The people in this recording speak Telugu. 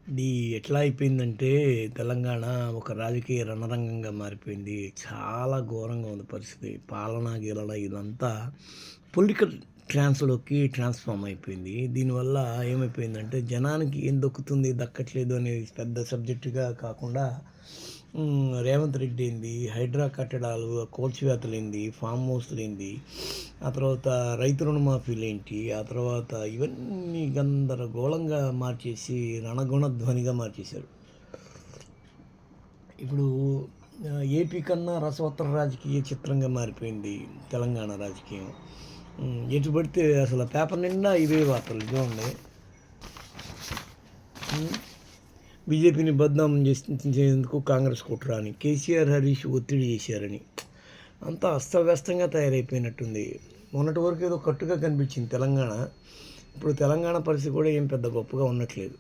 ఇది ఎట్లా అయిపోయిందంటే తెలంగాణ ఒక రాజకీయ రణరంగంగా మారిపోయింది. చాలా ఘోరంగా ఉంది పరిస్థితి. పాలన, గీలన ఇదంతా పొలిటికల్ ట్రాన్స్‌లోకి ట్రాన్స్‌ఫార్మ్ అయిపోయింది. దీనివల్ల ఏమైపోయిందంటే జనానికి ఏం దక్కుతుంది, దక్కట్లేదు అనేది పెద్ద సబ్జెక్ట్‌గా కాకుండా రేవంత్ రెడ్డి ఏంది, హైడ్రా కట్టడాలు, కూల్చివేతలేంది, ఫామ్ హౌస్‌లేంది, ఆ తర్వాత రైతు రుణమాఫీలేంటి, ఆ తర్వాత ఇవన్నీ గందరగోళంగా మార్చేసి రణగుణ ధ్వనిగా మార్చేశారు. ఇప్పుడు ఏపీ కన్నా రసవత్తర రాజకీయ చిత్రంగా మారిపోయింది తెలంగాణ రాజకీయం. ఎటు పడితే అసలు పేపర్ నిండా ఇవే వార్తలు చూడండి. హ్మ్. బీజేపీని బద్నామం చేసేందుకు కాంగ్రెస్ కుట్ర అని, కేసీఆర్, హరీష్ ఒత్తిడి చేశారని, అంతా అస్తవ్యస్తంగా తయారైపోయినట్టుంది. మొన్నటి వరకు ఏదో కట్టుగా కనిపించింది తెలంగాణ. ఇప్పుడు తెలంగాణ పరిస్థితి కూడా ఏం పెద్ద గొప్పగా ఉండట్లేదు.